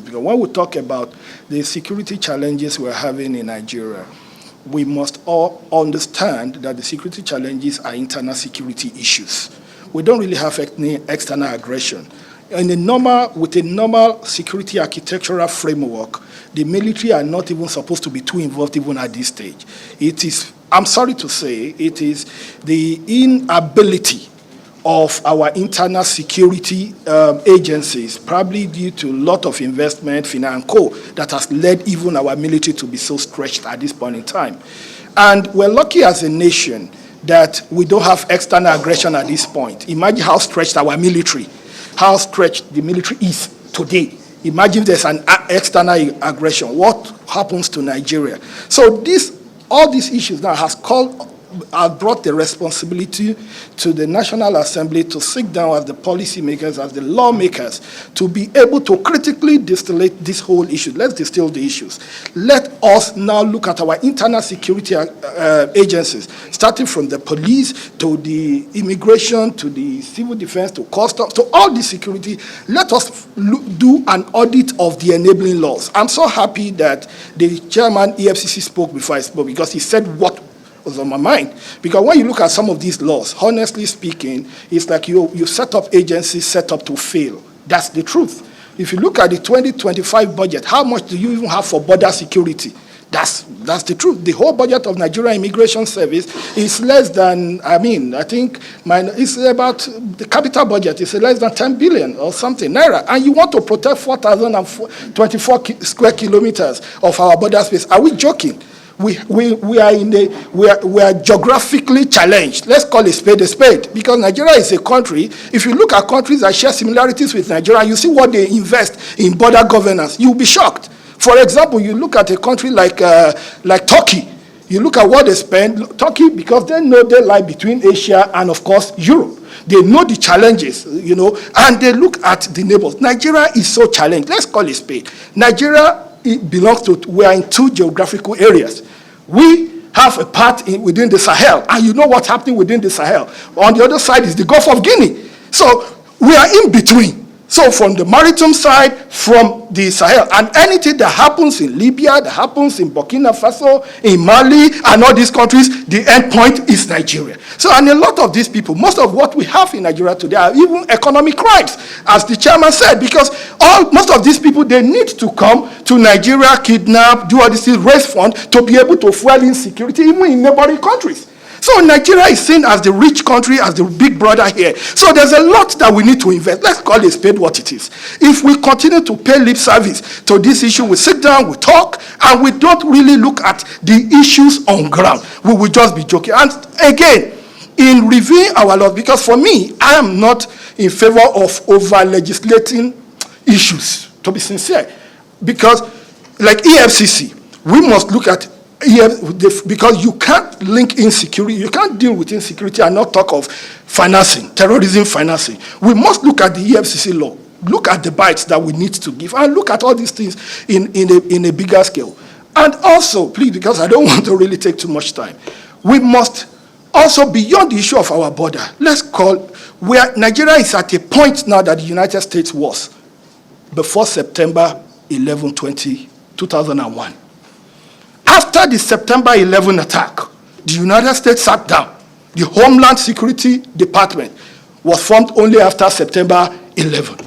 Because when we talk about the security challenges we're having in Nigeria, we must all understand that the security challenges are internal security issues. We don't really have any external aggression. With a normal security architectural framework, the military are not even supposed to be too involved even at this stage. It is, I'm sorry to say, it is the inability of our internal security agencies, probably due to a lot of investment, finance and co, that has led even our military to be so stretched at this point in time. And we're lucky as a nation that we don't have external aggression at this point. Imagine how stretched our military, how stretched the military is today. Imagine there's an external aggression. What happens to Nigeria? So all these issues now have brought the responsibility to the National Assembly to sit down as the policymakers, as the lawmakers, to be able to critically distillate this whole issue. Let's distill the issues. Let us now look at our internal security agencies, starting from the police to the immigration, to the civil defense, to customs, to all the security. Let us do an audit of the enabling laws. I'm so happy that the chairman EFCC spoke before I spoke, because he said what was on my mind. Because when you look at some of these laws, honestly speaking, it's like you set up agencies set up to fail. That's the truth. If you look at the 2025 budget, how much do you even have for border security? That's the truth. The whole budget of Nigeria Immigration Service is less than, I think it's about, the capital budget is less than 10 billion or something, naira. And you want to protect 4,024 square kilometers of our border space. Are we joking? We are geographically challenged. Let's call a spade, because Nigeria is a country. If you look at countries that share similarities with Nigeria, you see what they invest in border governance, you'll be shocked. For example, you look at a country like Turkey. You look at what they spend. Turkey, because they know they lie between Asia and, of course, Europe. They know the challenges, and they look at the neighbors. Nigeria is so challenged. Let's call it spade. Nigeria, we are in two geographical areas. We have a part within the Sahel, and you know what's happening within the Sahel. On the other side is the Gulf of Guinea. So we are in between. So from the maritime side, from the Sahel, and anything that happens in Libya, that happens in Burkina Faso, in Mali, and all these countries, the end point is Nigeria. So, and a lot of these people, most of what we have in Nigeria today are even economic crimes, as the chairman said, because most of these people, they need to come to Nigeria, kidnap, do all this, raise funds to be able to fuel insecurity, even in neighboring countries. So Nigeria is seen as the rich country, as the big brother here. So there's a lot that we need to invest. Let's call it spade what it is. If we continue to pay lip service to this issue, we sit down, we talk, and we don't really look at the issues on ground. We will just be joking. And again, in reviewing our laws, because for me, I am not in favor of over-legislating issues, to be sincere. Because like EFCC, we must look at because you can't link insecurity, you can't deal with insecurity and not talk of financing, terrorism financing. We must look at the EFCC law, look at the bites that we need to give, and look at all these things in a bigger scale. And also, please, because I don't want to really take too much time, we must also, beyond the issue of our border, let's call where Nigeria is at a point now that the United States was before September 11, 2001. After the September 11 attack, the United States sat down. The Homeland Security Department was formed only after September 11.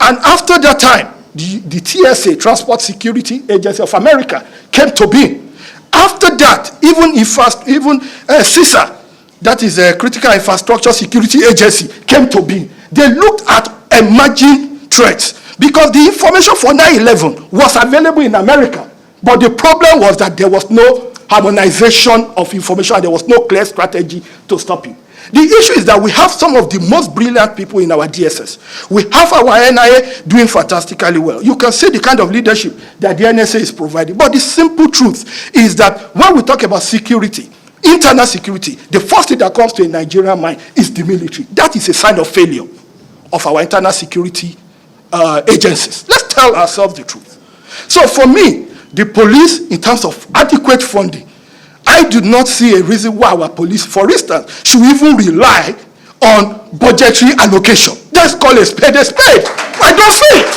And after that time, the TSA, Transport Security Agency of America, came to being. After that, even CISA, that is a Critical Infrastructure Security Agency, came to being. They looked at emerging threats because the information for 9/11 was available in America. But the problem was that there was no harmonization of information and there was no clear strategy to stop it. The issue is that we have some of the most brilliant people in our DSS. We have our NIA doing fantastically well. You can see the kind of leadership that the NSA is providing. But the simple truth is that when we talk about security, internal security, the first thing that comes to a Nigerian mind is the military. That is a sign of failure of our internal security agencies. Let's tell ourselves the truth. So for me, the police, in terms of adequate funding, I do not see a reason why our police, for instance, should even rely on budgetary allocation. Let's call a spade a spade. I don't see it.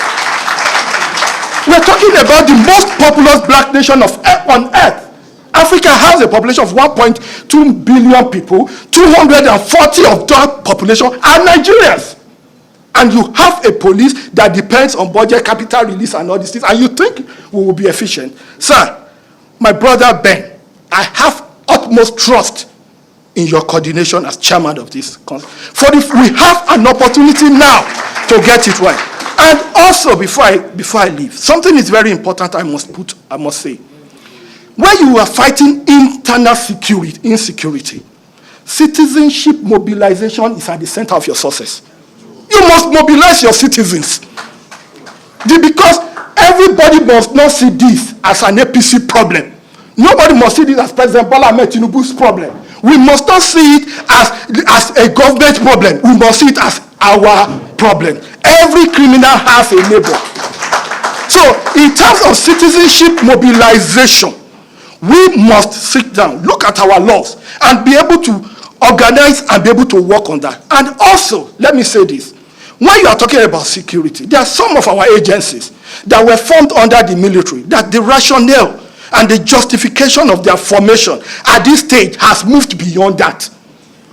We're talking about the most populous black nation on earth. Africa has a population of 1.2 billion people. 240 of that population are Nigerians. And you have a police that depends on budget, capital release, and all these things, and you think we will be efficient. Sir, my brother Ben, I have utmost trust in your coordination as chairman of this council. For if we have an opportunity now to get it right. And also, before I leave, something is very important I must say. When you are fighting internal insecurity, citizenship mobilization is at the center of your success. You must mobilize your citizens. Because everybody must not see this as an APC problem. Nobody must see this as President Bola Ahmed Tinubu's problem. We must not see it as a government problem. We must see it as our problem. Every criminal has a neighbor. So, in terms of citizenship mobilization, we must sit down, look at our laws, and be able to organize and be able to work on that. And also, let me say this. When you are talking about security, there are some of our agencies that were formed under the military, that the rationale and the justification of their formation at this stage has moved beyond that.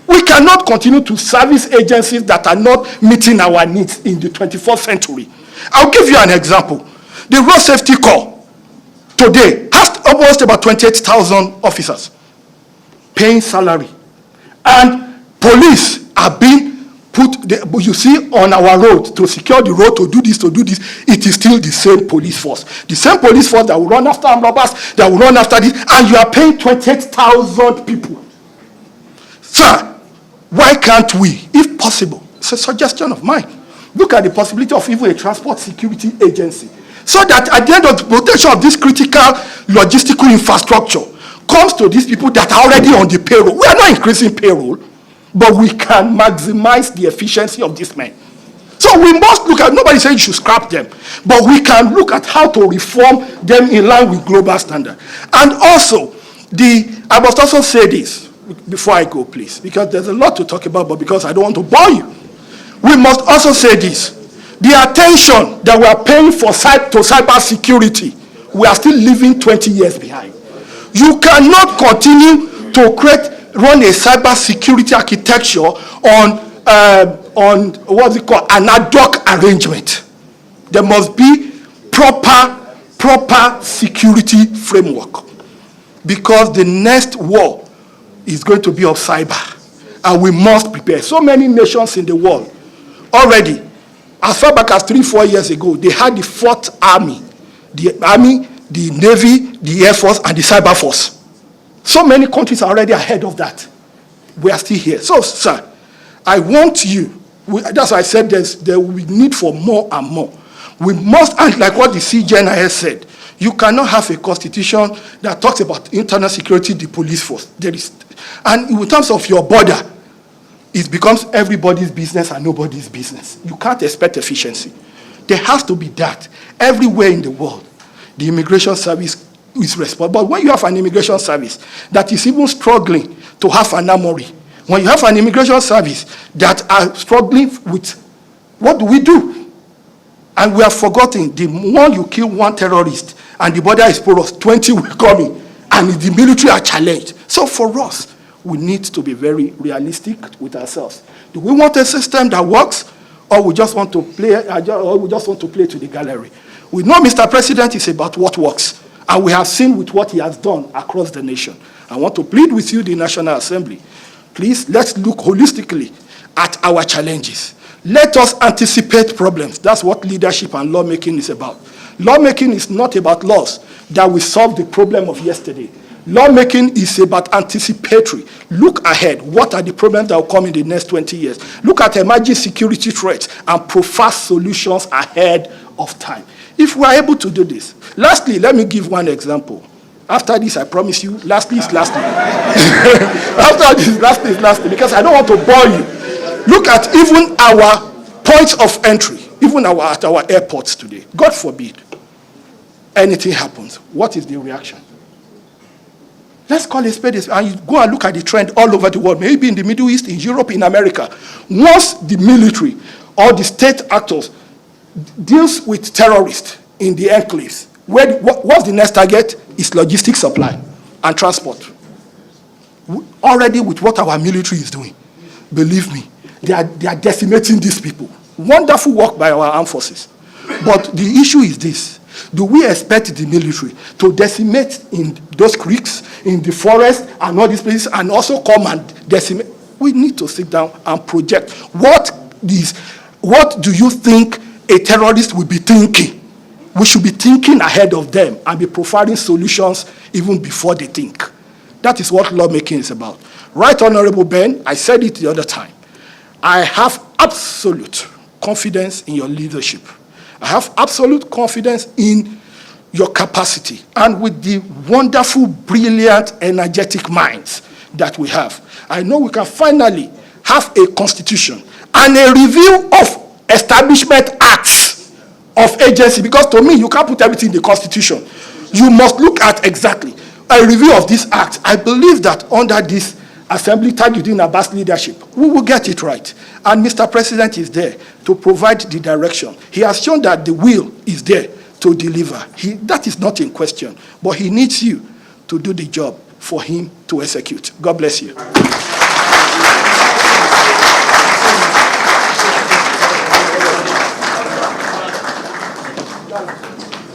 We cannot continue to service agencies that are not meeting our needs in the 21st century. I'll give you an example. The Road Safety Corps today has almost about 28,000 officers paying salary. And police are being put, you see, on our road to secure the road, to do this, it is still the same police force. The same police force that will run after armed robbers, that will run after this, and you are paying 28,000 people. Sir, why can't we, if possible, it's a suggestion of mine, look at the possibility of even a transport security agency, so that at the end of the protection of this critical logistical infrastructure comes to these people that are already on the payroll. We are not increasing payroll, but we can maximize the efficiency of these men. So we must look at, nobody said you should scrap them, but we can look at how to reform them in line with global standard. And also, I must also say this before I go, please, because there's a lot to talk about, but because I don't want to bore you. We must also say this. The attention that we are paying to cyber security, we are still living 20 years behind. You cannot continue to run a cyber security architecture on what's it called, an ad hoc arrangement. There must be proper security framework, because the next war is going to be of cyber, and we must prepare. So many nations in the world already, as far back as 3-4 years ago, they had the 4th Army, the Navy, the Air Force, and the Cyber Force. So many countries are already ahead of that. We are still here. So, sir, I want you, that's why I said there will be need for more and more. We must, and like what the CGNIS said, you cannot have a constitution that talks about internal security, the police force. And in terms of your border, it becomes everybody's business and nobody's business. You can't expect efficiency. There has to be that. Everywhere in the world, the immigration service is responsible. But when you have an immigration service that is even struggling to have an armory, when you have an immigration service that are struggling with, what do? And we have forgotten, the more you kill one terrorist and the border is porous, 20 will come in, and the military are challenged. So for us, we need to be very realistic with ourselves. Do we want a system that works, or we just want to play, to the gallery? We know Mr. President is about what works, and we have seen with what he has done across the nation. I want to plead with you, the National Assembly. Please, let's look holistically at our challenges. Let us anticipate problems. That's what leadership and lawmaking is about. Lawmaking is not about laws that will solve the problem of yesterday. Lawmaking is about anticipatory. Look ahead. What are the problems that will come in the next 20 years? Look at emerging security threats and provide solutions ahead of time. If we are able to do this. Lastly, let me give one example. After this, I promise you, lastly is lastly. After this, lastly is lastly, because I don't want to bore you. Look at even our points of entry, even at our airports today. God forbid anything happens. What is the reaction? Let's call a spade a spade, and you go and look at the trend all over the world, maybe in the Middle East, in Europe, in America. Once the military or the state actors deals with terrorists, in the enclaves. What's the next target? Is logistics supply and transport. Already with what our military is doing, believe me, they are decimating these people. Wonderful work by our armed forces. But the issue is this. Do we expect the military to decimate in those creeks, in the forest, and all these places, and also come and decimate? We need to sit down and project. What do you think a terrorist will be thinking? We should be thinking ahead of them and be providing solutions even before they think. That is what lawmaking is about. Right, Honorable Ben, I said it the other time. I have absolute confidence in your leadership. I have absolute confidence in your capacity and with the wonderful, brilliant, energetic minds that we have. I know we can finally have a constitution and a review of establishment acts of agency, because to me, you can't put everything in the constitution. You must look at exactly a review of this act. I believe that under this assembly, Tajuddin Abbas leadership, we will get it right. And Mr. President is there to provide the direction. He has shown that the will is there to deliver. That is not in question, but he needs you to do the job for him to execute. God bless you.